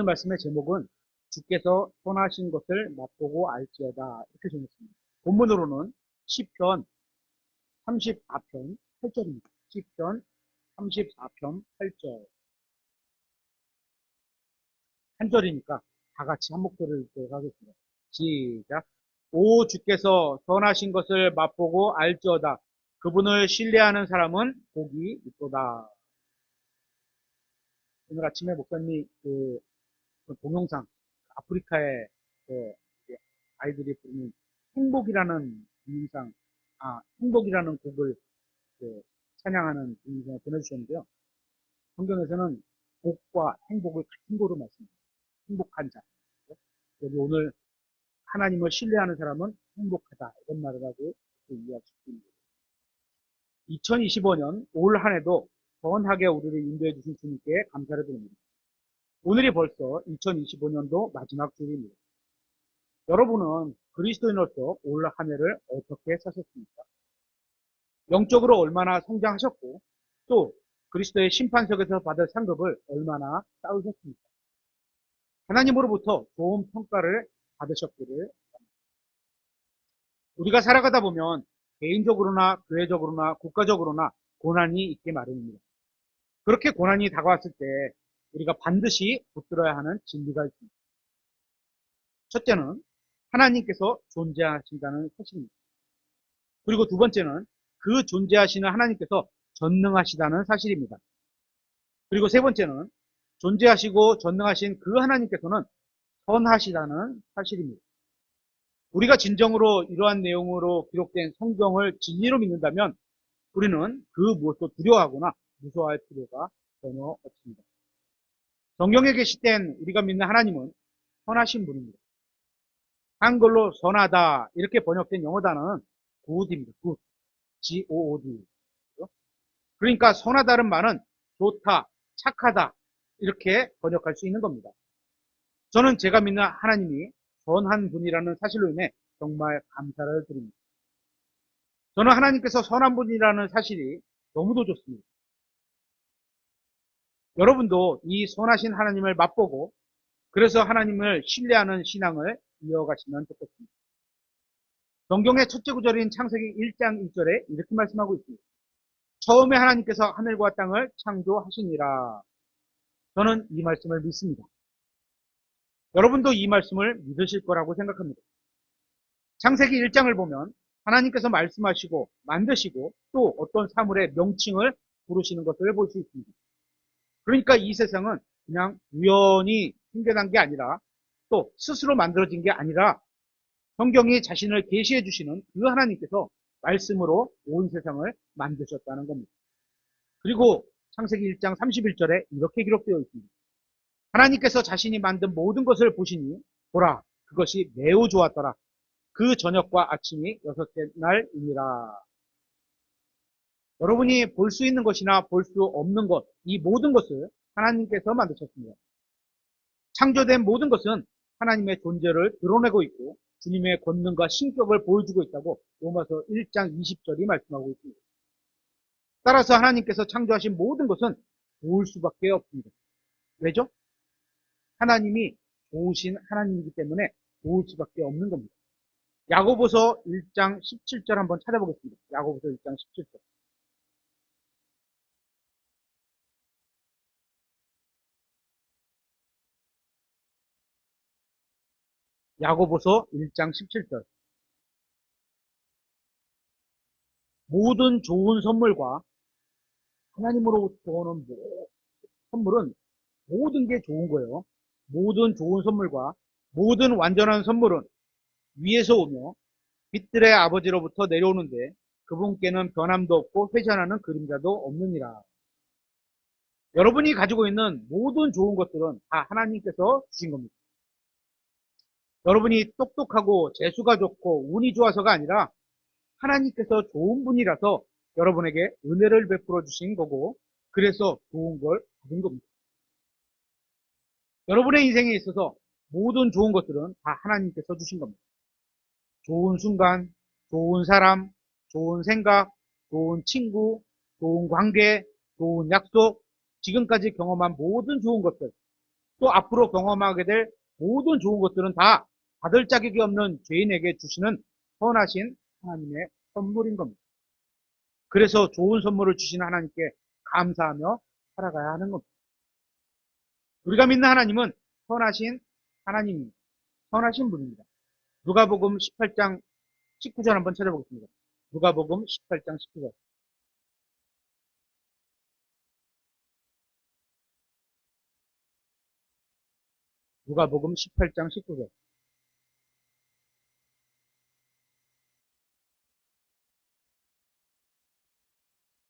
오늘 말씀의 제목은 주께서 선하신 것을 맛보고 알지어다 이렇게 정했습니다. 본문으로는 시편 34편 8절입니다. 시편 34편 8절. 한 절이니까 다 같이 한 목소리를 하겠습니다. 시작. 오 주께서 선하신 것을 맛보고 알지어다. 그분을 신뢰하는 사람은 복이 있도다. 오늘 아침에 목사님이 그 동영상 아프리카의 그 아이들이 부르는 행복이라는 동영상, 행복이라는 곡을 찬양하는 동영상을 보내주셨는데요. 성경에서는 복과 행복을 같은 거로 말씀합니다. 행복한 자. 여기 오늘 하나님을 신뢰하는 사람은 행복하다 이런 말을 하고 이해할 수 있습니다. 2025년 올 한 해도 선하게 우리를 인도해 주신 주님께 감사를 드립니다. 오늘이 벌써 2025년도 마지막 주일입니다. 여러분은 그리스도인으로서 올 한 해를 어떻게 사셨습니까? 영적으로 얼마나 성장하셨고 또 그리스도의 심판석에서 받을 상급을 얼마나 쌓으셨습니까? 하나님으로부터 좋은 평가를 받으셨기를 바랍니다. 우리가 살아가다 보면 개인적으로나 교회적으로나 국가적으로나 고난이 있게 마련입니다. 그렇게 고난이 다가왔을 때 우리가 반드시 붙들어야 하는 진리가 있습니다. 첫째는 하나님께서 존재하신다는 사실입니다. 그리고 두 번째는 그 존재하시는 하나님께서 전능하시다는 사실입니다. 그리고 세 번째는 존재하시고 전능하신 그 하나님께서는 선하시다는 사실입니다. 우리가 진정으로 이러한 내용으로 기록된 성경을 진리로 믿는다면 우리는 그 무엇도 두려워하거나 무서워할 필요가 전혀 없습니다. 성경에 계시된 우리가 믿는 하나님은 선하신 분입니다. 한글로 선하다 이렇게 번역된 영어 단어는 good입니다. good. G-O-O-D. 그러니까 선하다는 말은 좋다, 착하다 이렇게 번역할 수 있는 겁니다. 저는 제가 믿는 하나님이 선한 분이라는 사실로 인해 정말 감사를 드립니다. 저는 하나님께서 선한 분이라는 사실이 너무도 좋습니다. 여러분도 이 선하신 하나님을 맛보고 그래서 하나님을 신뢰하는 신앙을 이어가시면 좋겠습니다. 성경의 첫째 구절인 창세기 1장 1절에 이렇게 말씀하고 있습니다. 처음에 하나님께서 하늘과 땅을 창조하시니라. 저는 이 말씀을 믿습니다. 여러분도 이 말씀을 믿으실 거라고 생각합니다. 창세기 1장을 보면 하나님께서 말씀하시고 만드시고 또 어떤 사물의 명칭을 부르시는 것을 볼 수 있습니다. 그러니까 이 세상은 그냥 우연히 생겨난 게 아니라 또 스스로 만들어진 게 아니라 성경이 자신을 계시해 주시는 그 하나님께서 말씀으로 온 세상을 만드셨다는 겁니다. 그리고 창세기 1장 31절에 이렇게 기록되어 있습니다. 하나님께서 자신이 만든 모든 것을 보시니 보라 그것이 매우 좋았더라. 그 저녁과 아침이 여섯째 날이니라. 여러분이 볼 수 있는 것이나 볼 수 없는 것, 이 모든 것을 하나님께서 만드셨습니다. 창조된 모든 것은 하나님의 존재를 드러내고 있고 주님의 권능과 신격을 보여주고 있다고 로마서 1장 20절이 말씀하고 있습니다. 따라서 하나님께서 창조하신 모든 것은 좋을 수밖에 없습니다. 왜죠? 하나님이 좋으신 하나님이기 때문에 좋을 수밖에 없는 겁니다. 야고보서 1장 17절 한번 찾아보겠습니다. 야고보서 1장 17절. 야고보서 1장 17절. 모든 좋은 선물과 하나님으로부터 오는 선물은 모든 게 좋은 거예요. 모든 좋은 선물과 모든 완전한 선물은 위에서 오며 빛들의 아버지로부터 내려오는데 그분께는 변함도 없고 회전하는 그림자도 없느니라. 여러분이 가지고 있는 모든 좋은 것들은 다 하나님께서 주신 겁니다. 여러분이 똑똑하고 재수가 좋고 운이 좋아서가 아니라 하나님께서 좋은 분이라서 여러분에게 은혜를 베풀어 주신 거고 그래서 좋은 걸 받은 겁니다. 여러분의 인생에 있어서 모든 좋은 것들은 다 하나님께서 주신 겁니다. 좋은 순간, 좋은 사람, 좋은 생각, 좋은 친구, 좋은 관계, 좋은 약속, 지금까지 경험한 모든 좋은 것들 또 앞으로 경험하게 될 모든 좋은 것들은 다 받을 자격이 없는 죄인에게 주시는 선하신 하나님의 선물인 겁니다. 그래서 좋은 선물을 주신 하나님께 감사하며 살아가야 하는 겁니다. 우리가 믿는 하나님은 선하신 하나님입니다. 선하신 분입니다. 누가복음 18장 19절 한번 찾아보겠습니다. 누가복음 18장 19절. 누가복음 18장 19절.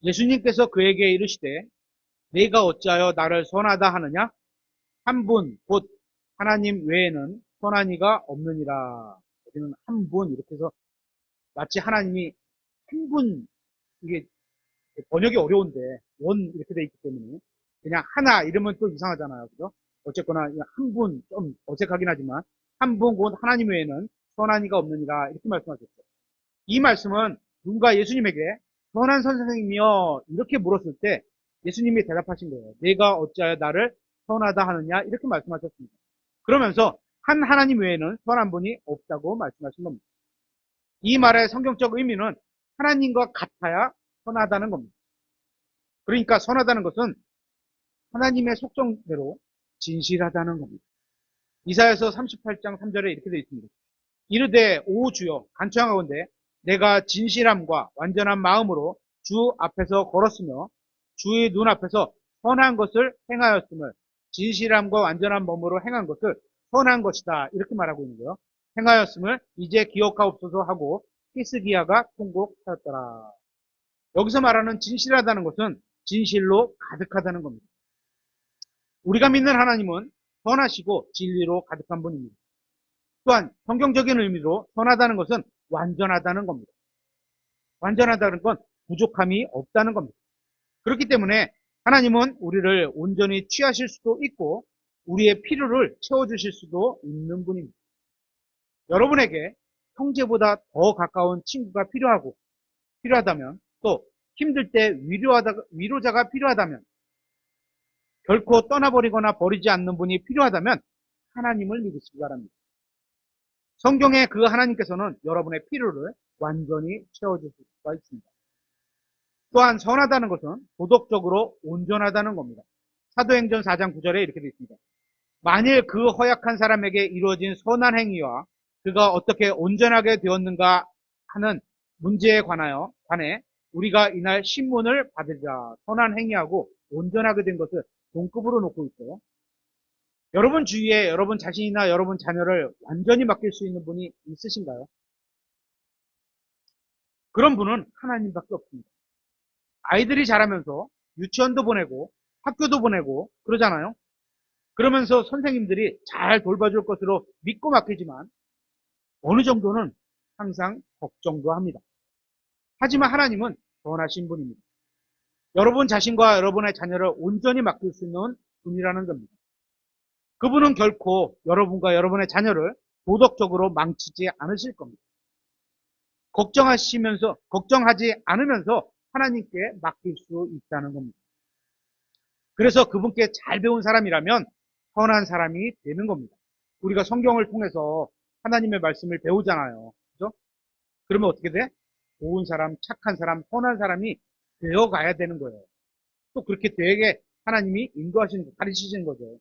예수님께서 그에게 이르시되 네가 어찌하여 나를 선하다 하느냐? 한 분, 곧 하나님 외에는 선한 이가 없느니라. 여기는 한 분, 이렇게 해서 마치 하나님이 한 분, 이게 번역이 어려운데, 원 이렇게 돼 있기 때문에, 그냥 하나 이러면 또 이상하잖아요. 그죠? 어쨌거나 한 분, 좀 어색하긴 하지만, 한 분, 곧 하나님 외에는 선한 이가 없느니라. 이렇게 말씀하셨죠. 이 말씀은 누군가 예수님에게 선한 선생님이여 이렇게 물었을 때 예수님이 대답하신 거예요. 내가 어찌하여 나를 선하다 하느냐 이렇게 말씀하셨습니다. 그러면서 한 하나님 외에는 선한 분이 없다고 말씀하신 겁니다. 이 말의 성경적 의미는 하나님과 같아야 선하다는 겁니다. 그러니까 선하다는 것은 하나님의 속성대로 진실하다는 겁니다. 이사야서 38장 3절에 이렇게 되어 있습니다. 이르되 오 주여 간청하건대 내가 진실함과 완전한 마음으로 주 앞에서 걸었으며 주의 눈앞에서 선한 것을 행하였음을 진실함과 완전한 몸으로 행한 것을 선한 것이다 이렇게 말하고 있는 거예요. 행하였음을 이제 기억하옵소서 하고 히스기야가 통곡하였더라. 여기서 말하는 진실하다는 것은 진실로 가득하다는 겁니다. 우리가 믿는 하나님은 선하시고 진리로 가득한 분입니다. 또한 성경적인 의미로 선하다는 것은 완전하다는 겁니다. 완전하다는 건 부족함이 없다는 겁니다. 그렇기 때문에 하나님은 우리를 온전히 취하실 수도 있고 우리의 필요를 채워주실 수도 있는 분입니다. 여러분에게 형제보다 더 가까운 친구가 필요하다면 또 힘들 때 위로자가 필요하다면 결코 떠나버리거나 버리지 않는 분이 필요하다면 하나님을 믿으시기 바랍니다. 성경의 그 하나님께서는 여러분의 필요를 완전히 채워주실 수가 있습니다. 또한 선하다는 것은 도덕적으로 온전하다는 겁니다. 사도행전 4장 9절에 이렇게 되어 있습니다. 만일 그 허약한 사람에게 이루어진 선한 행위와 그가 어떻게 온전하게 되었는가 하는 문제에 관해 우리가 이날 신문을 받으자. 선한 행위하고 온전하게 된 것을 동급으로 놓고 있어요. 여러분 주위에 여러분 자신이나 여러분 자녀를 완전히 맡길 수 있는 분이 있으신가요? 그런 분은 하나님밖에 없습니다. 아이들이 자라면서 유치원도 보내고 학교도 보내고 그러잖아요. 그러면서 선생님들이 잘 돌봐줄 것으로 믿고 맡기지만 어느 정도는 항상 걱정도 합니다. 하지만 하나님은 선하신 분입니다. 여러분 자신과 여러분의 자녀를 온전히 맡길 수 있는 분이라는 겁니다. 그분은 결코 여러분과 여러분의 자녀를 도덕적으로 망치지 않으실 겁니다. 걱정하지 않으면서 하나님께 맡길 수 있다는 겁니다. 그래서 그분께 잘 배운 사람이라면 선한 사람이 되는 겁니다. 우리가 성경을 통해서 하나님의 말씀을 배우잖아요. 그죠? 그러면 어떻게 돼? 좋은 사람, 착한 사람, 선한 사람이 되어가야 되는 거예요. 또 그렇게 되게 하나님이 가르치시는 거죠.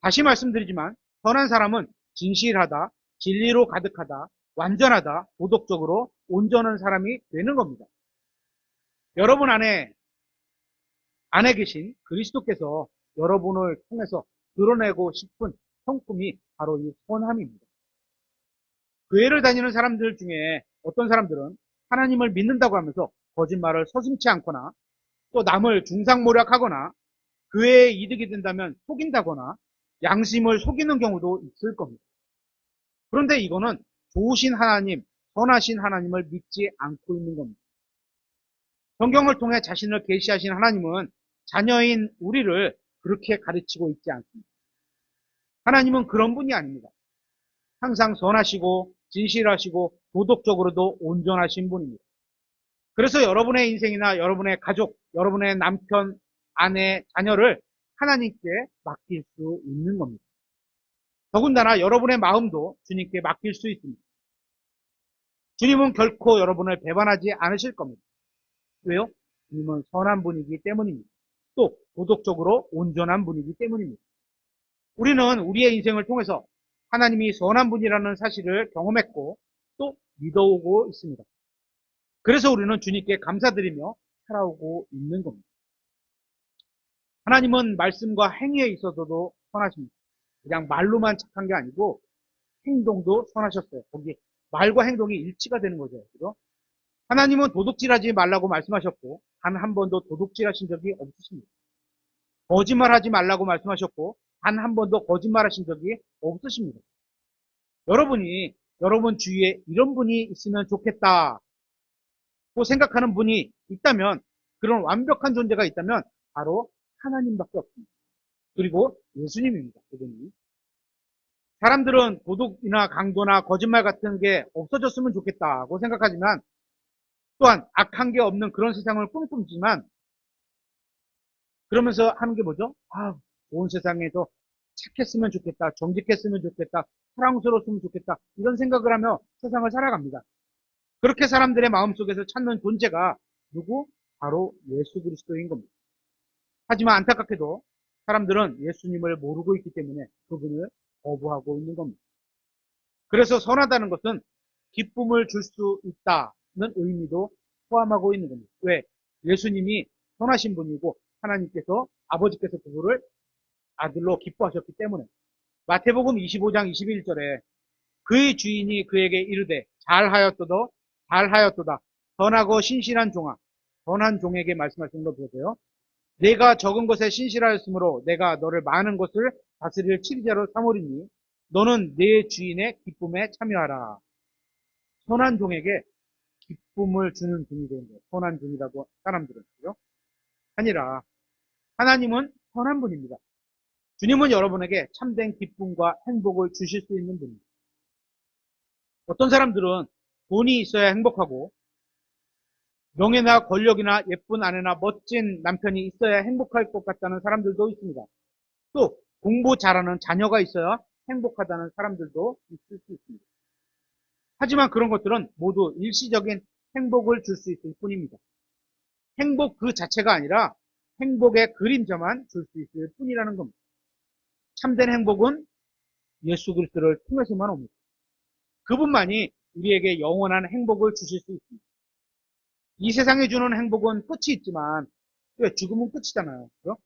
다시 말씀드리지만 선한 사람은 진실하다, 진리로 가득하다, 완전하다, 도덕적으로 온전한 사람이 되는 겁니다. 여러분 안에 계신 그리스도께서 여러분을 통해서 드러내고 싶은 성품이 바로 이 선함입니다. 교회를 다니는 사람들 중에 어떤 사람들은 하나님을 믿는다고 하면서 거짓말을 서슴지 않거나 또 남을 중상모략하거나 교회에 이득이 된다면 속인다거나 양심을 속이는 경우도 있을 겁니다. 그런데 이거는 좋으신 하나님, 선하신 하나님을 믿지 않고 있는 겁니다. 성경을 통해 자신을 계시하신 하나님은 자녀인 우리를 그렇게 가르치고 있지 않습니다. 하나님은 그런 분이 아닙니다. 항상 선하시고 진실하시고 도덕적으로도 온전하신 분입니다. 그래서 여러분의 인생이나 여러분의 가족, 여러분의 남편, 아내, 자녀를 하나님께 맡길 수 있는 겁니다. 더군다나 여러분의 마음도 주님께 맡길 수 있습니다. 주님은 결코 여러분을 배반하지 않으실 겁니다. 왜요? 주님은 선한 분이기 때문입니다. 또 도덕적으로 온전한 분이기 때문입니다. 우리는 우리의 인생을 통해서 하나님이 선한 분이라는 사실을 경험했고 또 믿어오고 있습니다. 그래서 우리는 주님께 감사드리며 살아오고 있는 겁니다. 하나님은 말씀과 행위에 있어서도 선하십니다. 그냥 말로만 착한 게 아니고 행동도 선하셨어요. 거기 말과 행동이 일치가 되는 거죠. 그죠? 하나님은 도둑질하지 말라고 말씀하셨고 단 한 번도 도둑질하신 적이 없으십니다. 거짓말하지 말라고 말씀하셨고 단 한 번도 거짓말하신 적이 없으십니다. 여러분이 여러분 주위에 이런 분이 있으면 좋겠다고 생각하는 분이 있다면, 그런 완벽한 존재가 있다면 바로 하나님밖에 없습니다. 그리고 예수님입니다. 그분이. 사람들은 도둑이나 강도나 거짓말 같은 게 없어졌으면 좋겠다고 생각하지만, 또한 악한 게 없는 그런 세상을 꿈꾸지만, 그러면서 하는 게 뭐죠? 좋은 세상에서 착했으면 좋겠다, 정직했으면 좋겠다, 사랑스러웠으면 좋겠다, 이런 생각을 하며 세상을 살아갑니다. 그렇게 사람들의 마음속에서 찾는 존재가 누구? 바로 예수 그리스도인 겁니다. 하지만 안타깝게도 사람들은 예수님을 모르고 있기 때문에 그분을 거부하고 있는 겁니다. 그래서 선하다는 것은 기쁨을 줄 수 있다는 의미도 포함하고 있는 겁니다. 왜? 예수님이 선하신 분이고 하나님께서, 아버지께서 그분을 아들로 기뻐하셨기 때문에. 마태복음 25장 21절에 그의 주인이 그에게 이르되 잘하였도다 선하고 신실한 종아, 선한 종에게 말씀하시는 거 보세요. 내가 적은 것에 신실하였으므로 내가 너를 많은 것을 다스릴 치리자로 삼으리니 너는 내 주인의 기쁨에 참여하라. 선한 종에게 기쁨을 주는 종이 되는 거예요. 선한 종이라고 사람들은. 그죠? 아니라 하나님은 선한 분입니다. 주님은 여러분에게 참된 기쁨과 행복을 주실 수 있는 분입니다. 어떤 사람들은 돈이 있어야 행복하고 명예나 권력이나 예쁜 아내나 멋진 남편이 있어야 행복할 것 같다는 사람들도 있습니다. 또 공부 잘하는 자녀가 있어야 행복하다는 사람들도 있을 수 있습니다. 하지만 그런 것들은 모두 일시적인 행복을 줄 수 있을 뿐입니다. 행복 그 자체가 아니라 행복의 그림자만 줄 수 있을 뿐이라는 겁니다. 참된 행복은 예수 그리스도를 통해서만 옵니다. 그분만이 우리에게 영원한 행복을 주실 수 있습니다. 이 세상에 주는 행복은 끝이 있지만 왜? 죽음은 끝이잖아요. 그렇죠?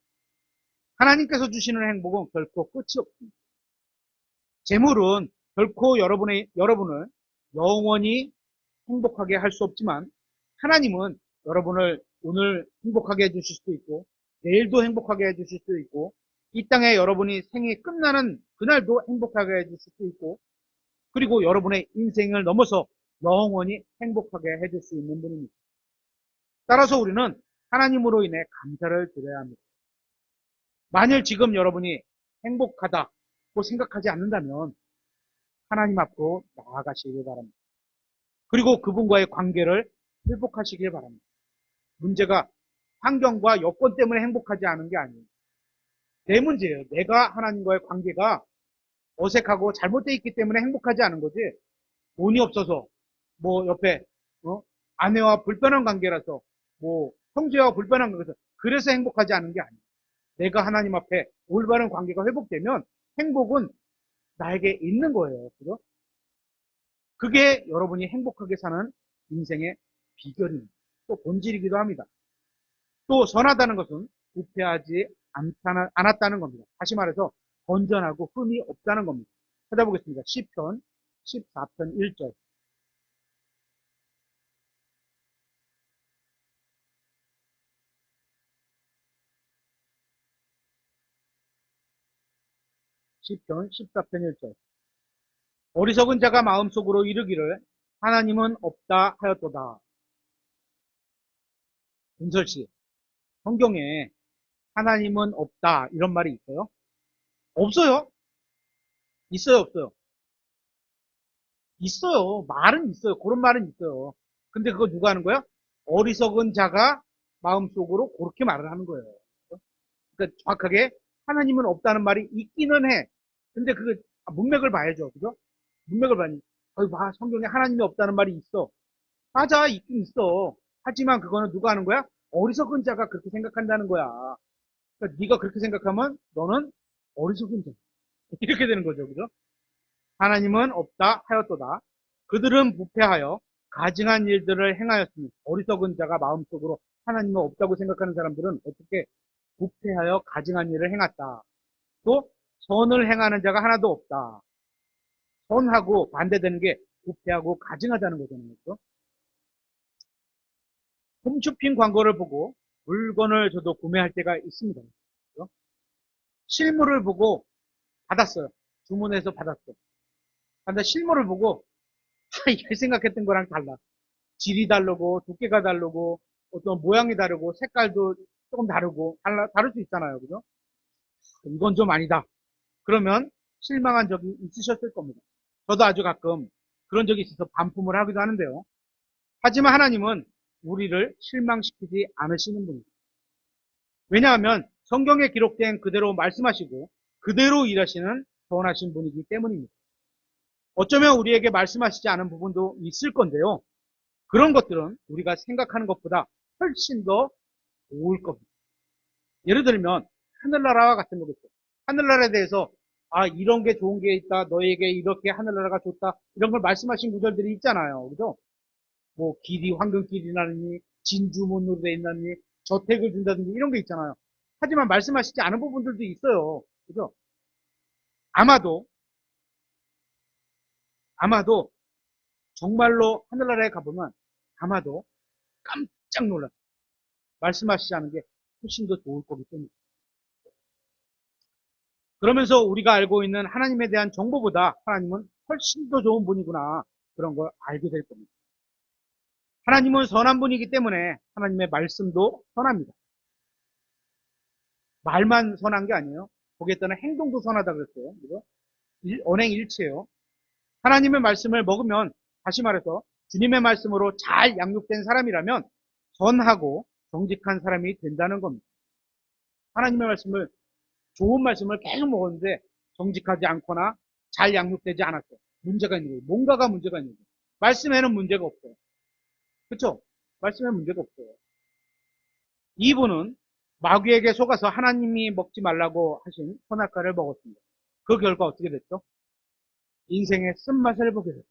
하나님께서 주시는 행복은 결코 끝이 없습니다. 재물은 결코 여러분을 영원히 행복하게 할 수 없지만, 하나님은 여러분을 오늘 행복하게 해주실 수도 있고 내일도 행복하게 해주실 수도 있고 이 땅에 여러분이 생이 끝나는 그날도 행복하게 해주실 수도 있고, 그리고 여러분의 인생을 넘어서 영원히 행복하게 해줄 수 있는 분입니다. 따라서 우리는 하나님으로 인해 감사를 드려야 합니다. 만일 지금 여러분이 행복하다고 생각하지 않는다면 하나님 앞으로 나아가시길 바랍니다. 그리고 그분과의 관계를 회복하시길 바랍니다. 문제가 환경과 여건 때문에 행복하지 않은 게 아니에요. 내 문제예요. 내가 하나님과의 관계가 어색하고 잘못되어 있기 때문에 행복하지 않은 거지, 돈이 없어서 뭐 옆에 아내와 불편한 관계라서 뭐 형제와 불편한 관계라서 그래서 행복하지 않은 게 아니에요. 내가 하나님 앞에 올바른 관계가 회복되면 행복은 나에게 있는 거예요. 그죠? 그게 여러분이 행복하게 사는 인생의 비결입니다. 또 본질이기도 합니다. 또 선하다는 것은 부패하지 않았다는 겁니다. 다시 말해서 건전하고 흠이 없다는 겁니다. 찾아보겠습니다. 시편 14편 1절. 시편 14편 1절. 어리석은 자가 마음속으로 이르기를 하나님은 없다 하였도다. 은설씨, 성경에 하나님은 없다 이런 말이 있어요? 없어요. 있어요, 없어요? 있어요. 말은 있어요. 그런 말은 있어요. 근데 그거 누가 하는 거야? 어리석은 자가 마음속으로 그렇게 말을 하는 거예요. 그러니까 정확하게 하나님은 없다는 말이 있기는 해. 근데 그 문맥을 봐야죠. 그죠? 문맥을 봐야지. 봐, 성경에 하나님이 없다는 말이 있어. 맞아, 있긴 있어. 하지만 그거는 누가 하는 거야? 어리석은 자가 그렇게 생각한다는 거야. 그러니까 네가 그렇게 생각하면 너는 어리석은 자. 이렇게 되는 거죠. 그죠? 하나님은 없다 하였도다. 그들은 부패하여 가증한 일들을 행하였으니 어리석은 자가 마음속으로 하나님은 없다고 생각하는 사람들은 어떻게 부패하여 가증한 일을 행했다. 또 선을 행하는 자가 하나도 없다. 선하고 반대되는 게 부패하고 가증하다는 거잖아요. 그렇죠? 홈쇼핑 광고를 보고 물건을 저도 구매할 때가 있습니다. 그렇죠? 실물을 보고 받았어요. 주문해서 받았어요. 근데 실물을 보고 이게 생각했던 거랑 달라. 질이 다르고 두께가 다르고 어떤 모양이 다르고 색깔도 조금 다르고 다를 수 있잖아요. 그죠? 이건 좀 아니다. 그러면 실망한 적이 있으셨을 겁니다. 저도 아주 가끔 그런 적이 있어서 반품을 하기도 하는데요. 하지만 하나님은 우리를 실망시키지 않으시는 분입니다. 왜냐하면 성경에 기록된 그대로 말씀하시고 그대로 일하시는 선하신 분이기 때문입니다. 어쩌면 우리에게 말씀하시지 않은 부분도 있을 건데요. 그런 것들은 우리가 생각하는 것보다 훨씬 더 좋을 겁니다. 예를 들면 하늘나라와 같은 거겠죠. 하늘나라에 대해서 이런 게 좋은 게 있다. 너에게 이렇게 하늘나라가 좋다. 이런 걸 말씀하신 구절들이 있잖아요. 그죠? 뭐 길이 황금길이 나느니 진주문으로 돼 있나니 저택을 준다든지 이런 게 있잖아요. 하지만 말씀하시지 않은 부분들도 있어요. 그죠? 아마도 정말로 하늘나라에 가보면 아마도 깜짝 놀랐어요. 말씀하시지 않은 게 훨씬 더 좋을 거기 때문에. 그러면서 우리가 알고 있는 하나님에 대한 정보보다 하나님은 훨씬 더 좋은 분이구나. 그런 걸 알게 될 겁니다. 하나님은 선한 분이기 때문에 하나님의 말씀도 선합니다. 말만 선한 게 아니에요. 거기에 따른 행동도 선하다 그랬어요. 그죠? 언행일치예요. 하나님의 말씀을 먹으면 다시 말해서 주님의 말씀으로 잘 양육된 사람이라면 선하고 정직한 사람이 된다는 겁니다. 하나님의 말씀을 좋은 말씀을 계속 먹었는데 정직하지 않거나 잘 양육되지 않았어요. 문제가 있는 거예요. 뭔가가 문제가 있는 거예요. 말씀에는 문제가 없어요. 그렇죠? 말씀에 문제가 없어요. 이분은 마귀에게 속아서 하나님이 먹지 말라고 하신 선악과를 먹었습니다. 그 결과 어떻게 됐죠? 인생의 쓴맛을 보게 됐어요.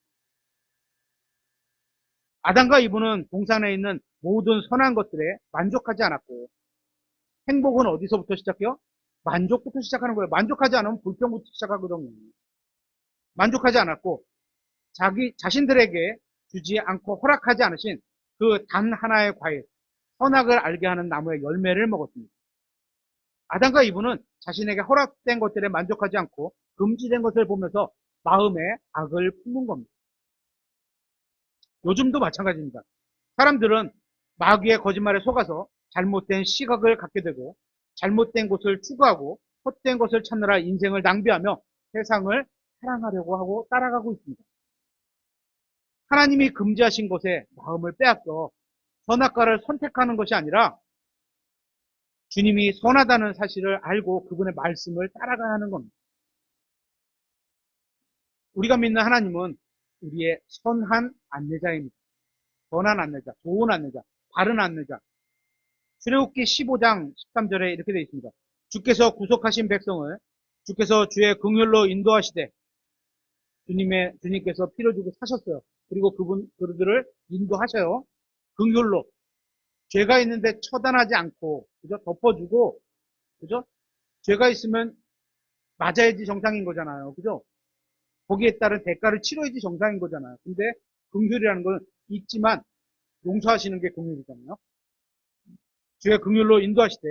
아담과 이브는 동산에 있는 모든 선한 것들에 만족하지 않았고 행복은 어디서부터 시작해요? 만족부터 시작하는 거예요. 만족하지 않으면 불평부터 시작하거든요. 만족하지 않았고 자신들에게 주지 않고 허락하지 않으신 그 단 하나의 과일, 선악을 알게 하는 나무의 열매를 먹었습니다. 아담과 이브는 자신에게 허락된 것들에 만족하지 않고 금지된 것을 보면서 마음에 악을 품은 겁니다. 요즘도 마찬가지입니다. 사람들은 마귀의 거짓말에 속아서 잘못된 시각을 갖게 되고 잘못된 것을 추구하고 헛된 것을 찾느라 인생을 낭비하며 세상을 사랑하려고 하고 따라가고 있습니다. 하나님이 금지하신 것에 마음을 빼앗겨 선악과를 선택하는 것이 아니라 주님이 선하다는 사실을 알고 그분의 말씀을 따라가야 하는 겁니다. 우리가 믿는 하나님은 우리의 선한 안내자입니다. 선한 안내자, 좋은 안내자, 바른 안내자. 출애굽기 15장 13절에 이렇게 되어 있습니다. 주께서 구속하신 백성을 주께서 주의 긍휼로 인도하시되 주님께서 피를 주고 사셨어요. 그리고 그들을 인도하셔요. 긍휼로 죄가 있는데 처단하지 않고 그죠? 덮어주고 그죠? 죄가 있으면 맞아야지 정상인 거잖아요. 그죠? 거기에 따른 대가를 치러야지 정상인 거잖아요. 근데 긍휼이라는 건 있지만 용서하시는 게 긍휼이잖아요. 주의 긍휼로 인도하시되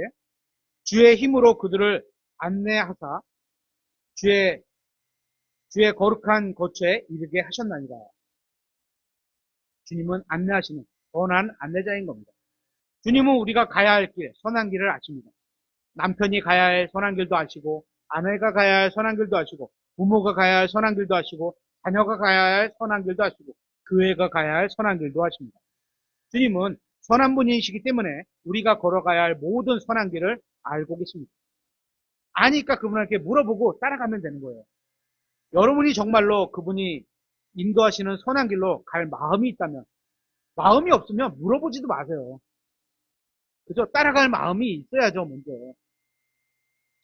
주의 힘으로 그들을 안내하사 주의 거룩한 거처에 이르게 하셨나이다. 주님은 안내하시는 선한 안내자인 겁니다. 주님은 우리가 가야 할 길, 선한 길을 아십니다. 남편이 가야 할 선한 길도 아시고 아내가 가야 할 선한 길도 아시고 부모가 가야 할 선한 길도 아시고 자녀가 가야 할 선한 길도 아시고 교회가 가야 할 선한 길도 아십니다. 주님은 선한 분이시기 때문에 우리가 걸어가야 할 모든 선한 길을 알고 계십니다. 아니까 그분에게 물어보고 따라가면 되는 거예요. 여러분이 정말로 그분이 인도하시는 선한 길로 갈 마음이 있다면, 마음이 없으면 물어보지도 마세요. 그죠? 따라갈 마음이 있어야죠, 먼저.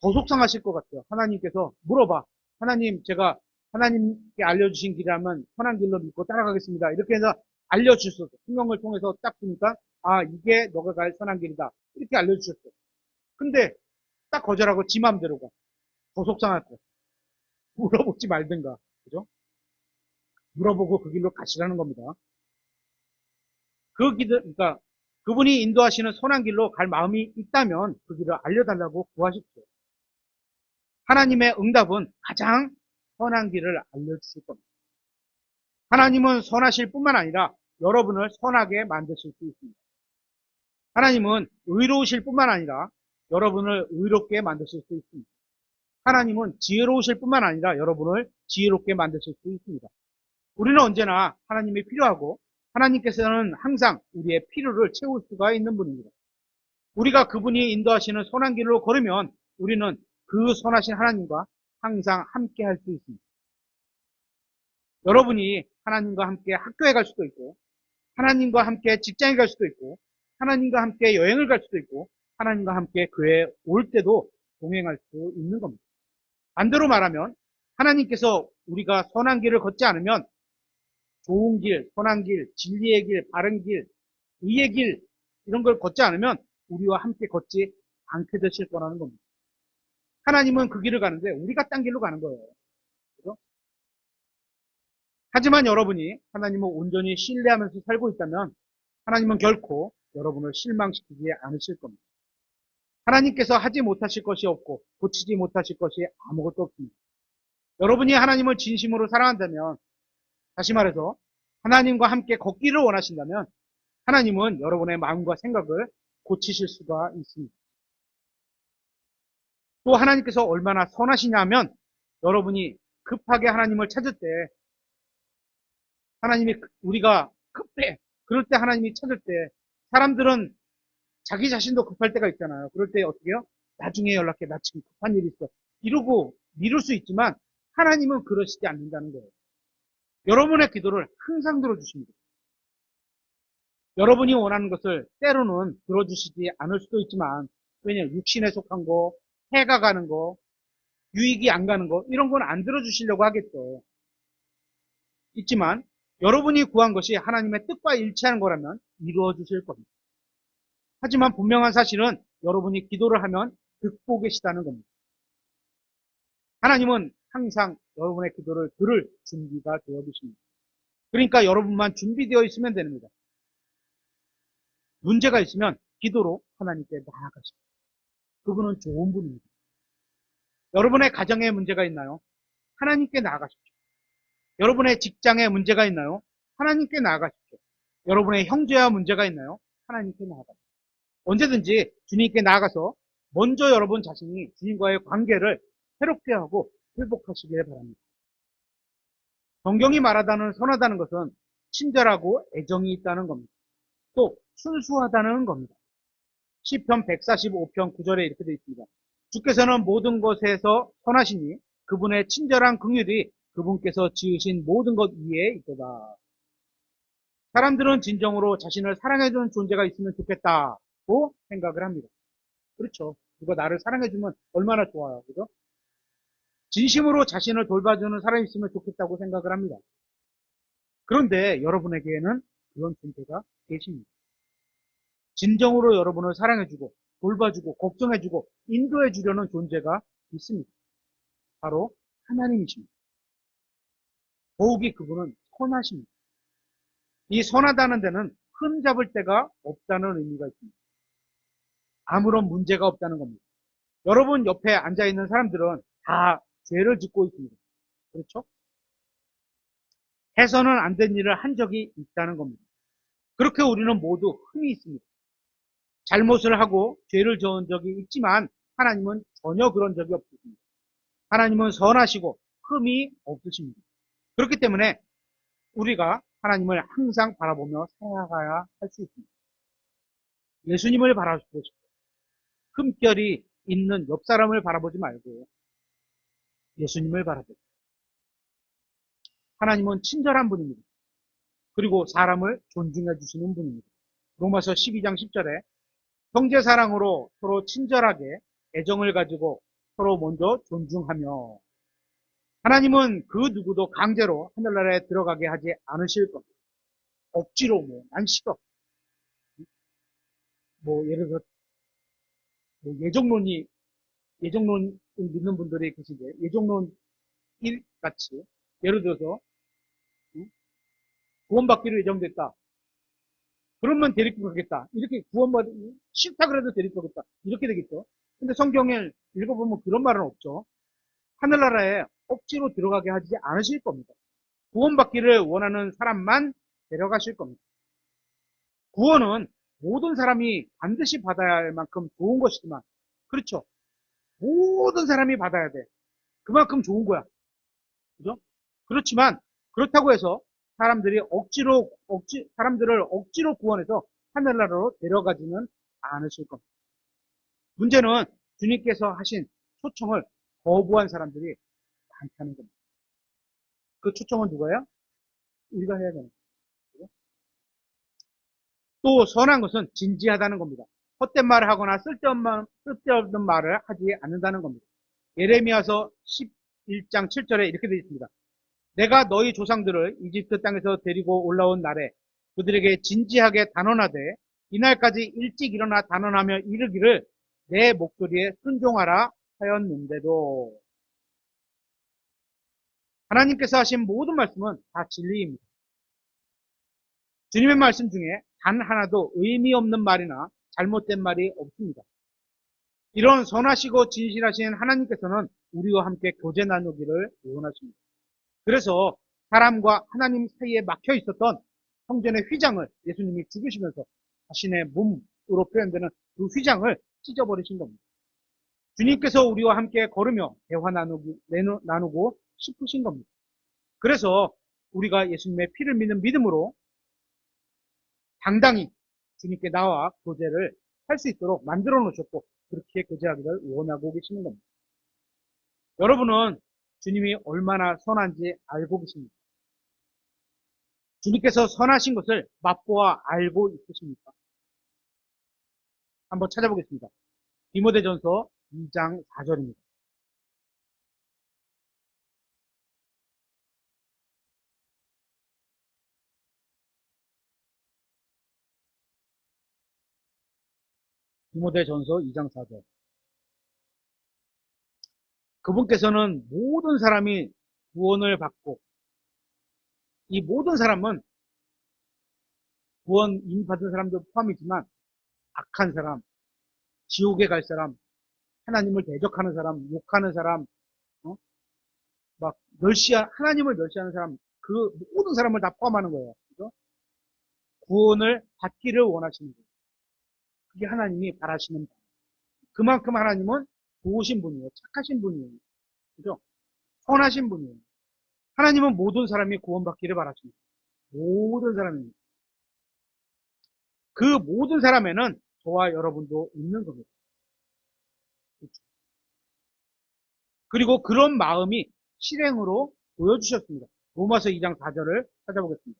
더 속상하실 것 같아요. 하나님께서 물어봐. 하나님, 제가 하나님께 알려주신 길이라면 선한 길로 믿고 따라가겠습니다. 이렇게 해서 알려주셨어요. 성경을 통해서 딱 보니까, 아, 이게 너가 갈 선한 길이다. 이렇게 알려주셨어요. 근데 딱 거절하고 지 맘대로 가. 더 속상할 거예요. 물어보지 말든가. 그죠? 물어보고 그 길로 가시라는 겁니다. 그러니까 그분이 인도하시는 선한 길로 갈 마음이 있다면 그 길을 알려달라고 구하십시오. 하나님의 응답은 가장 선한 길을 알려주실 겁니다. 하나님은 선하실 뿐만 아니라 여러분을 선하게 만드실 수 있습니다. 하나님은 의로우실 뿐만 아니라 여러분을 의롭게 만드실 수 있습니다. 하나님은 지혜로우실 뿐만 아니라 여러분을 지혜롭게 만드실 수 있습니다. 우리는 언제나 하나님이 필요하고 하나님께서는 항상 우리의 필요를 채울 수가 있는 분입니다. 우리가 그분이 인도하시는 선한 길로 걸으면 우리는 그 선하신 하나님과 항상 함께 할 수 있습니다. 여러분이 하나님과 함께 학교에 갈 수도 있고 하나님과 함께 직장에 갈 수도 있고 하나님과 함께 여행을 갈 수도 있고 하나님과 함께 교회에 올 때도 동행할 수 있는 겁니다. 반대로 말하면 하나님께서 우리가 선한 길을 걷지 않으면 좋은 길, 선한 길, 진리의 길, 바른 길, 의의 길 이런 걸 걷지 않으면 우리와 함께 걷지 않게 되실 거라는 겁니다. 하나님은 그 길을 가는데 우리가 딴 길로 가는 거예요. 그죠? 하지만 여러분이 하나님을 온전히 신뢰하면서 살고 있다면 하나님은 결코 여러분을 실망시키지 않으실 겁니다. 하나님께서 하지 못하실 것이 없고 고치지 못하실 것이 아무것도 없습니다. 여러분이 하나님을 진심으로 사랑한다면 다시 말해서 하나님과 함께 걷기를 원하신다면 하나님은 여러분의 마음과 생각을 고치실 수가 있습니다. 또 하나님께서 얼마나 선하시냐 하면 여러분이 급하게 하나님을 찾을 때 하나님이 우리가 급해 그럴 때 하나님이 찾을 때 사람들은 자기 자신도 급할 때가 있잖아요. 그럴 때 어떻게 해요? 나중에 연락해. 나 지금 급한 일이 있어. 이러고 미룰 수 있지만 하나님은 그러시지 않는다는 거예요. 여러분의 기도를 항상 들어주십니다. 여러분이 원하는 것을 때로는 들어주시지 않을 수도 있지만 왜냐면 육신에 속한 거, 해가 가는 거, 유익이 안 가는 거 이런 건 안 들어주시려고 하겠죠. 있지만 여러분이 구한 것이 하나님의 뜻과 일치하는 거라면 이루어 주실 겁니다. 하지만 분명한 사실은 여러분이 기도를 하면 듣고 계시다는 겁니다. 하나님은 항상 여러분의 기도를 들을 준비가 되어 계십니다. 그러니까 여러분만 준비되어 있으면 됩니다. 문제가 있으면 기도로 하나님께 나아가십니다. 그분은 좋은 분입니다. 여러분의 가정에 문제가 있나요? 하나님께 나아가십시오. 여러분의 직장에 문제가 있나요? 하나님께 나아가십시오. 여러분의 형제와 문제가 있나요? 하나님께 나아가십시오. 언제든지 주님께 나아가서 먼저 여러분 자신이 주님과의 관계를 새롭게 하고 회복하시길 바랍니다. 성경이 말하다는 선하다는 것은 친절하고 애정이 있다는 겁니다. 또 순수하다는 겁니다. 시편 145편 9절에 이렇게 되어 있습니다. 주께서는 모든 것에서 선하시니 그분의 친절한 긍휼이 그분께서 지으신 모든 것 위에 있도다. 사람들은 진정으로 자신을 사랑해주는 존재가 있으면 좋겠다고 생각을 합니다. 그렇죠. 누가 나를 사랑해주면 얼마나 좋아요. 그죠? 진심으로 자신을 돌봐주는 사람이 있으면 좋겠다고 생각을 합니다. 그런데 여러분에게는 그런 존재가 계십니다. 진정으로 여러분을 사랑해주고 돌봐주고 걱정해주고 인도해주려는 존재가 있습니다. 바로 하나님이십니다. 더욱이 그분은 선하십니다. 이 선하다는 데는 흠잡을 데가 없다는 의미가 있습니다. 아무런 문제가 없다는 겁니다. 여러분 옆에 앉아있는 사람들은 다 죄를 짓고 있습니다. 그렇죠? 해서는 안 된 일을 한 적이 있다는 겁니다. 그렇게 우리는 모두 흠이 있습니다. 잘못을 하고 죄를 저은 적이 있지만 하나님은 전혀 그런 적이 없습니다. 하나님은 선하시고 흠이 없으십니다. 그렇기 때문에 우리가 하나님을 항상 바라보며 살아가야 할 수 있습니다. 예수님을 바라보십시오. 흠결이 있는 옆 사람을 바라보지 말고 예수님을 바라보십시오. 하나님은 친절한 분입니다. 그리고 사람을 존중해 주시는 분입니다. 로마서 12장 10절에 형제 사랑으로 서로 친절하게 애정을 가지고 서로 먼저 존중하며, 하나님은 그 누구도 강제로 하늘나라에 들어가게 하지 않으실 겁니다. 억지로 난 싫어. 예를 들어 예정론을 믿는 분들이 계신데, 예정론 1 같이 예를 들어서 구원받기로 예정됐다. 그러면 데리고 가겠다. 이렇게 싫다 그래도 데리고 가겠다. 이렇게 되겠죠. 근데 성경을 읽어보면 그런 말은 없죠. 하늘나라에 억지로 들어가게 하지 않으실 겁니다. 구원받기를 원하는 사람만 데려가실 겁니다. 구원은 모든 사람이 반드시 받아야 할 만큼 좋은 것이지만, 그렇죠. 모든 사람이 받아야 돼. 그만큼 좋은 거야. 그죠? 그렇지만, 그렇다고 해서 사람들을 억지로 구원해서 하늘나라로 데려가지는 않으실 겁니다. 문제는 주님께서 하신 초청을 거부한 사람들이 많다는 겁니다. 그 초청은 누가요? 우리가 해야 되는 거죠. 또 선한 것은 진지하다는 겁니다. 헛된 말을 하거나 쓸데없는 말을 하지 않는다는 겁니다. 예레미야서 11장 7절에 이렇게 되어 있습니다. 내가 너희 조상들을 이집트 땅에서 데리고 올라온 날에 그들에게 진지하게 단언하되 이날까지 일찍 일어나 단언하며 이르기를 내 목소리에 순종하라 하였는데도, 하나님께서 하신 모든 말씀은 다 진리입니다. 주님의 말씀 중에 단 하나도 의미 없는 말이나 잘못된 말이 없습니다. 이런 선하시고 진실하신 하나님께서는 우리와 함께 교제 나누기를 원하십니다. 그래서 사람과 하나님 사이에 막혀 있었던 성전의 휘장을 예수님이 죽으시면서 자신의 몸으로 표현되는 그 휘장을 찢어버리신 겁니다. 주님께서 우리와 함께 걸으며 대화 나누고 싶으신 겁니다. 그래서 우리가 예수님의 피를 믿는 믿음으로 당당히 주님께 나와 교제를 할 수 있도록 만들어 놓으셨고, 그렇게 교제하기를 원하고 계시는 겁니다. 여러분은 주님이 얼마나 선한지 알고 계십니까? 주님께서 선하신 것을 맛보아 알고 있으십니까? 한번 찾아보겠습니다. 디모데전서 2장 4절입니다. 디모데전서 2장 4절. 그분께서는 모든 사람이 구원을 받고, 이 모든 사람은 구원 이미 받은 사람도 포함이지만 악한 사람, 지옥에 갈 사람, 하나님을 대적하는 사람, 욕하는 사람, 어? 하나님을 멸시하는 사람, 그 모든 사람을 다 포함하는 거예요. 그죠? 구원을 받기를 원하시는 거예요. 그게 하나님이 바라시는 바. 그만큼 하나님은 좋으신 분이에요. 착하신 분이에요. 그죠? 선하신 분이에요. 하나님은 모든 사람이 구원받기를 바라십니다. 모든 사람입니다. 그 모든 사람에는 저와 여러분도 있는 겁니다. 그렇죠? 그리고 그런 마음이 실행으로 보여주셨습니다. 로마서 2장 4절을 찾아보겠습니다.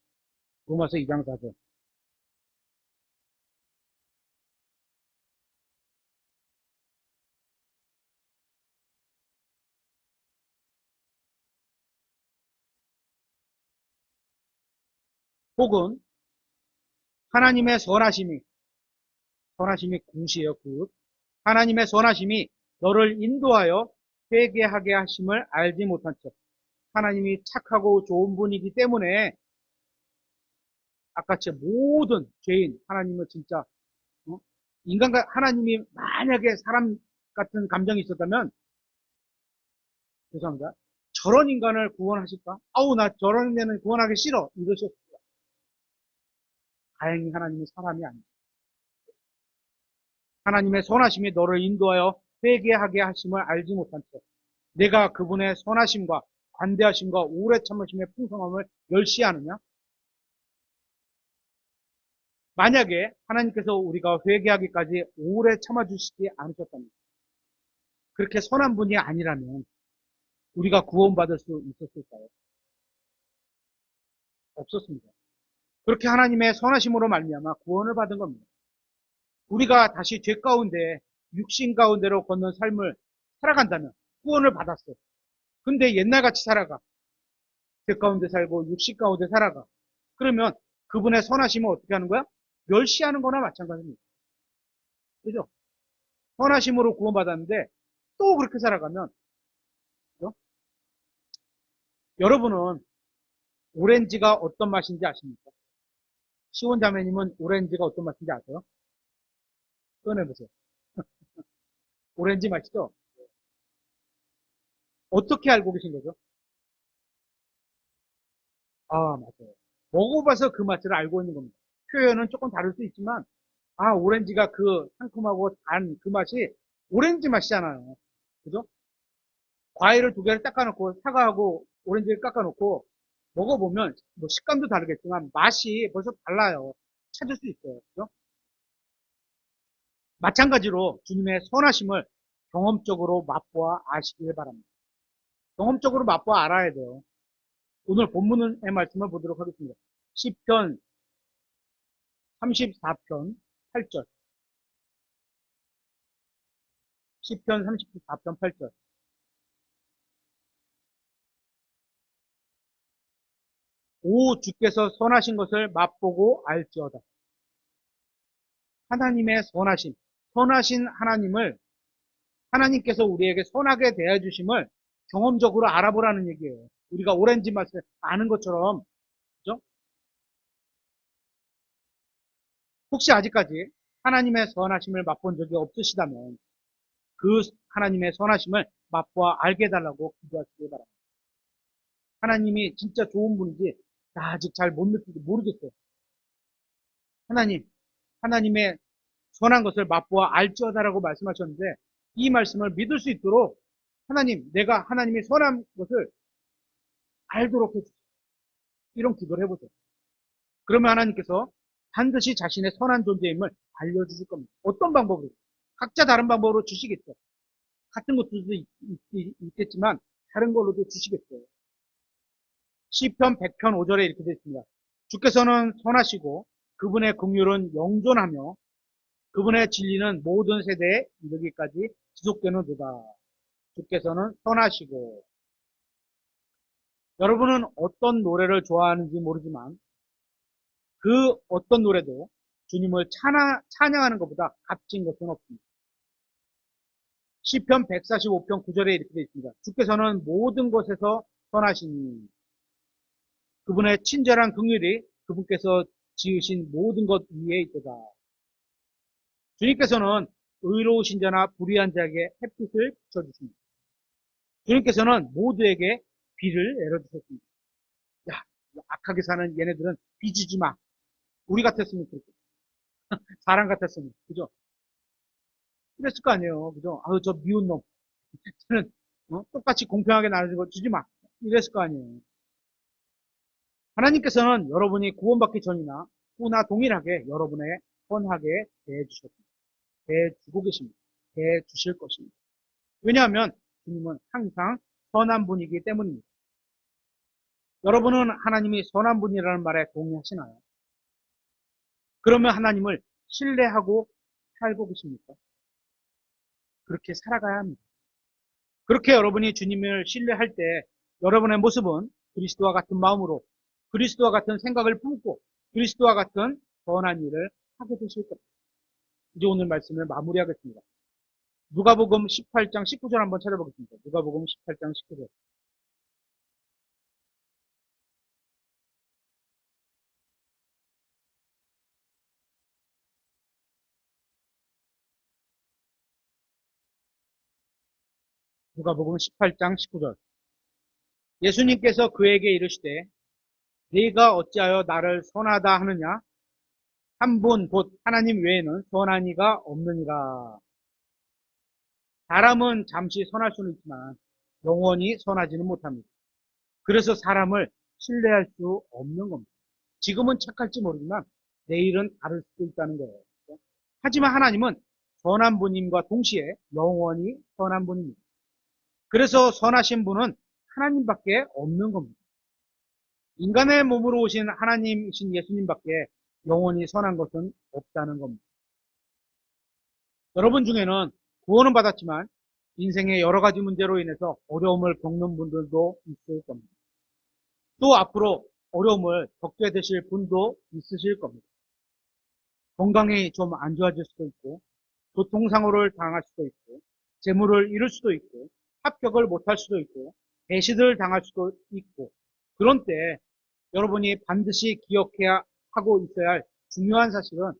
로마서 2장 4절. 혹은 하나님의 선하심이 굿이에요, 굿. 하나님의 선하심이 너를 인도하여 회개하게 하심을 알지 못한 척. 하나님이 착하고 좋은 분이기 때문에 아까처 모든 죄인, 하나님은 진짜 하나님이 만약에 사람 같은 감정이 있었다면, 죄송합니다. 저런 인간을 구원하실까? 아우, 나 저런 인간을 구원하기 싫어. 이러셨습니다. 다행히 하나님은 사람이 아닙니다. 하나님의 선하심이 너를 인도하여 회개하게 하심을 알지 못한 척. 내가 그분의 선하심과 관대하심과 오래 참으심의 풍성함을 멸시하느냐? 만약에 하나님께서 우리가 회개하기까지 오래 참아주시지 않으셨다면, 그렇게 선한 분이 아니라면 우리가 구원받을 수 있었을까요? 없었습니다. 그렇게 하나님의 선하심으로 말미암아 구원을 받은 겁니다. 우리가 다시 죄 가운데 육신 가운데로 걷는 삶을 살아간다면 구원을 받았어요. 근데 옛날같이 살아가. 죄 가운데 살고 육신 가운데 살아가. 그러면 그분의 선하심을 어떻게 하는 거야? 멸시하는 거나 마찬가지입니다. 그죠? 선하심으로 구원받았는데 또 그렇게 살아가면, 그죠? 여러분은 오렌지가 어떤 맛인지 아십니까? 시온 자매님은 오렌지가 어떤 맛인지 아세요? 꺼내보세요. 오렌지 맛이죠? 어떻게 알고 계신 거죠? 아, 맞아요. 먹어봐서 그 맛을 알고 있는 겁니다. 표현은 조금 다를 수 있지만, 아, 오렌지가 그 상큼하고 단 그 맛이 오렌지 맛이잖아요. 그죠? 과일을 두 개를 닦아놓고, 사과하고 오렌지를 깎아놓고, 먹어보면, 뭐 식감도 다르겠지만, 맛이 벌써 달라요. 찾을 수 있어요. 그죠? 마찬가지로 주님의 선하심을 경험적으로 맛보아 아시길 바랍니다. 경험적으로 맛보아 알아야 돼요. 오늘 본문의 말씀을 보도록 하겠습니다. 시편 34편 8절. 시편 34편 8절. 오 주께서 선하신 것을 맛보고 알지어다. 하나님의 선하심, 선하신 하나님을 하나님께서 우리에게 선하게 대해주심을 경험적으로 알아보라는 얘기예요. 우리가 오렌지 맛을 아는 것처럼, 그죠? 혹시 아직까지 하나님의 선하심을 맛본 적이 없으시다면 그 하나님의 선하심을 맛보아 알게 해달라고 기도하시기 바랍니다. 하나님이 진짜 좋은 분인지 나 아직 잘 못 느끼고 모르겠어요. 하나님의 선한 것을 맛보아 알지어다라고 말씀하셨는데 이 말씀을 믿을 수 있도록 하나님, 내가 하나님의 선한 것을 알도록 해주세요. 이런 기도를 해보세요. 그러면 하나님께서 반드시 자신의 선한 존재임을 알려주실 겁니다. 어떤 방법으로? 각자 다른 방법으로 주시겠죠. 같은 것도 있겠지만 다른 걸로도 주시겠어요. 시편 100편 5절에 이렇게 되어 있습니다. 주께서는 선하시고 그분의 긍휼은 영존하며 그분의 진리는 모든 세대에 이르기까지 지속되는도다. 주께서는 선하시고. 여러분은 어떤 노래를 좋아하는지 모르지만 그 어떤 노래도 주님을 찬양하는 것보다 값진 것은 없습니다. 시편 145편 9절에 이렇게 되어 있습니다. 주께서는 모든 것에서 선하시니 그분의 친절한 긍휼이 그분께서 지으신 모든 것 위에 있도다. 주님께서는 의로우신 자나 불의한 자에게 햇빛을 비춰주십니다. 주님께서는 모두에게 비를 내려주셨습니다. 야, 악하게 사는 얘네들은 비 주지 마. 우리 같았으면 그렇게. 사람 같았으면. 그죠? 그랬을 거 아니에요. 그죠? 아유, 저 미운 놈. 저는, 똑같이 공평하게 나눠주고 주지 마. 이랬을 거 아니에요. 하나님께서는 여러분이 구원받기 전이나 후나 동일하게 여러분의 선하게 대해주셨습니다. 대해주고 계십니다. 대해주실 것입니다. 왜냐하면 주님은 항상 선한 분이기 때문입니다. 여러분은 하나님이 선한 분이라는 말에 동의하시나요? 그러면 하나님을 신뢰하고 살고 계십니까? 그렇게 살아가야 합니다. 그렇게 여러분이 주님을 신뢰할 때 여러분의 모습은 그리스도와 같은 마음으로 그리스도와 같은 생각을 품고 그리스도와 같은 선한 일을 하게 되실 겁니다. 이제 오늘 말씀을 마무리하겠습니다. 누가복음 18장 19절 한번 찾아보겠습니다. 누가복음 18장 19절. 누가복음 18장 19절. 예수님께서 그에게 이르시되 네가 어찌하여 나를 선하다 하느냐? 한 분 곧 하나님 외에는 선한 이가 없느니라. 사람은 잠시 선할 수는 있지만 영원히 선하지는 못합니다. 그래서 사람을 신뢰할 수 없는 겁니다. 지금은 착할지 모르지만 내일은 다를 수도 있다는 거예요. 하지만 하나님은 선한 분임과 동시에 영원히 선한 분입니다. 그래서 선하신 분은 하나님밖에 없는 겁니다. 인간의 몸으로 오신 하나님이신 예수님밖에 영원히 선한 것은 없다는 겁니다. 여러분 중에는 구원은 받았지만 인생의 여러 가지 문제로 인해서 어려움을 겪는 분들도 있을 겁니다. 또 앞으로 어려움을 겪게 되실 분도 있으실 겁니다. 건강이 좀 안 좋아질 수도 있고, 교통사고를 당할 수도 있고, 재물을 잃을 수도 있고, 합격을 못할 수도 있고, 배신을 당할 수도 있고, 그런 때 여러분이 반드시 기억해야 하고 있어야 할 중요한 사실은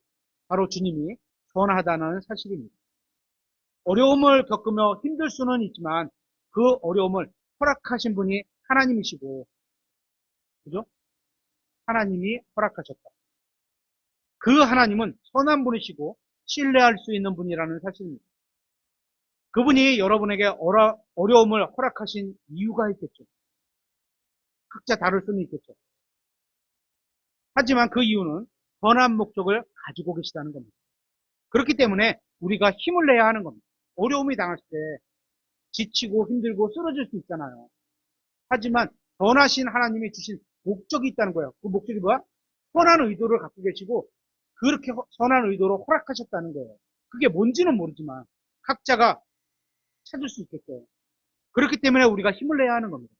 바로 주님이 선하다는 사실입니다. 어려움을 겪으며 힘들 수는 있지만 그 어려움을 허락하신 분이 하나님이시고, 그죠? 하나님이 허락하셨다. 그 하나님은 선한 분이시고 신뢰할 수 있는 분이라는 사실입니다. 그분이 여러분에게 어려움을 허락하신 이유가 있겠죠. 각자 다를 수는 있겠죠. 하지만 그 이유는 선한 목적을 가지고 계시다는 겁니다. 그렇기 때문에 우리가 힘을 내야 하는 겁니다. 어려움이 당할 때 지치고 힘들고 쓰러질 수 있잖아요. 하지만 선하신 하나님이 주신 목적이 있다는 거예요. 그 목적이 뭐야? 선한 의도를 갖고 계시고 그렇게 선한 의도로 허락하셨다는 거예요. 그게 뭔지는 모르지만 각자가 찾을 수 있겠죠. 그렇기 때문에 우리가 힘을 내야 하는 겁니다.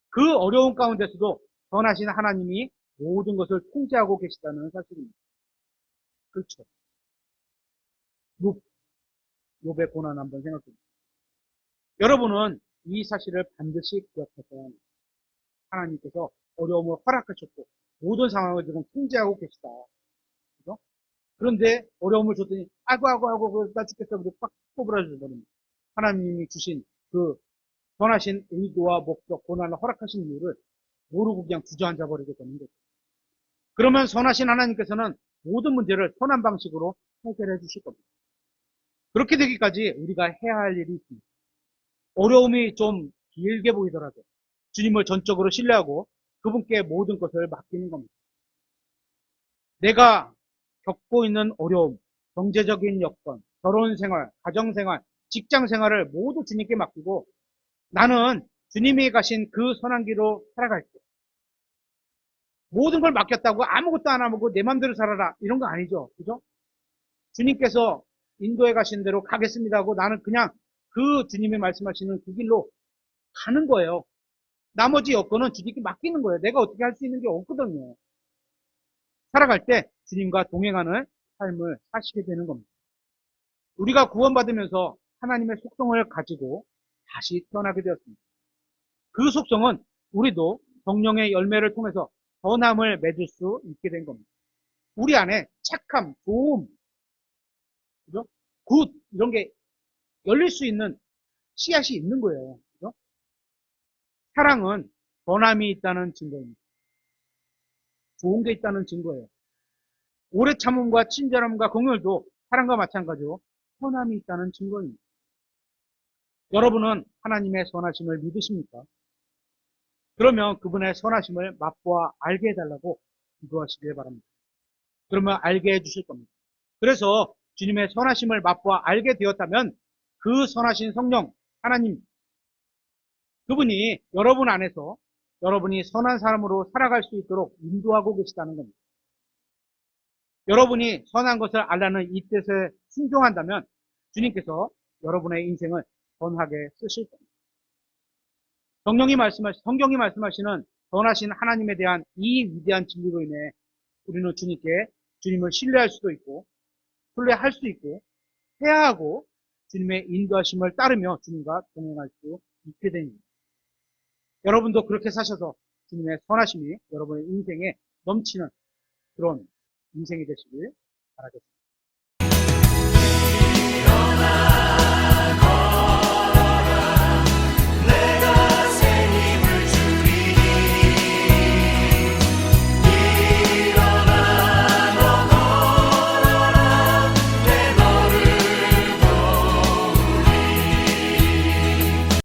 그 어려운 가운데서도 선하신 하나님이 모든 것을 통제하고 계시다는 사실입니다. 그렇죠. 욥의 고난 한번 생각해 보세요. 여러분은 이 사실을 반드시 기억하셔야 합니다. 하나님께서 어려움을 허락하셨고 모든 상황을 지금 통제하고 계시다. 그죠? 그런데 어려움을 줬더니 아이고 나 죽겠어. 그래서 팍 꼬부라져 버립니다. 하나님이 주신 그 선하신 의도와 목적, 고난을 허락하신 이유를 모르고 그냥 주저앉아 버리게 되는 거죠. 그러면 선하신 하나님께서는 모든 문제를 선한 방식으로 해결해 주실 겁니다. 그렇게 되기까지 우리가 해야 할 일이 있습니다. 어려움이 좀 길게 보이더라도 주님을 전적으로 신뢰하고 그분께 모든 것을 맡기는 겁니다. 내가 겪고 있는 어려움, 경제적인 여건, 결혼 생활, 가정 생활, 직장 생활을 모두 주님께 맡기고 나는 주님이 가신 그 선한 길로 살아갈게. 모든 걸 맡겼다고 아무것도 안 하고 내 맘대로 살아라. 이런 거 아니죠. 그죠? 주님께서 인도에 가신 대로 가겠습니다 하고 나는 그냥 그 주님이 말씀하시는 그 길로 가는 거예요. 나머지 여건은 주님께 맡기는 거예요. 내가 어떻게 할 수 있는 게 없거든요. 살아갈 때 주님과 동행하는 삶을 사시게 되는 겁니다. 우리가 구원받으면서 하나님의 속성을 가지고 다시 태어나게 되었습니다. 그 속성은 우리도 성령의 열매를 통해서 선함을 맺을 수 있게 된 겁니다. 우리 안에 착함, 좋음, 그죠? 굿 이런 게 열릴 수 있는 씨앗이 있는 거예요. 그죠? 사랑은 선함이 있다는 증거입니다. 좋은 게 있다는 증거예요. 오래 참음과 친절함과 공열도 사랑과 마찬가지로 선함이 있다는 증거입니다. 여러분은 하나님의 선하심을 믿으십니까? 그러면 그분의 선하심을 맛보아 알게 해달라고 기도하시길 바랍니다. 그러면 알게 해주실 겁니다. 그래서 주님의 선하심을 맛보아 알게 되었다면 그 선하신 성령, 하나님, 그분이 여러분 안에서 여러분이 선한 사람으로 살아갈 수 있도록 인도하고 계시다는 겁니다. 여러분이 선한 것을 알라는 이 뜻에 순종한다면 주님께서 여러분의 인생을 선하게 쓰실 겁니다. 성경이 말씀하시는 선하신 하나님에 대한 이 위대한 진리로 인해 우리는 주님을 신뢰할 수도 있고, 신뢰할 수 있고, 해야 하고, 주님의 인도하심을 따르며 주님과 동행할 수 있게 됩니다. 여러분도 그렇게 사셔서 주님의 선하심이 여러분의 인생에 넘치는 그런 인생이 되시길 바라겠습니다.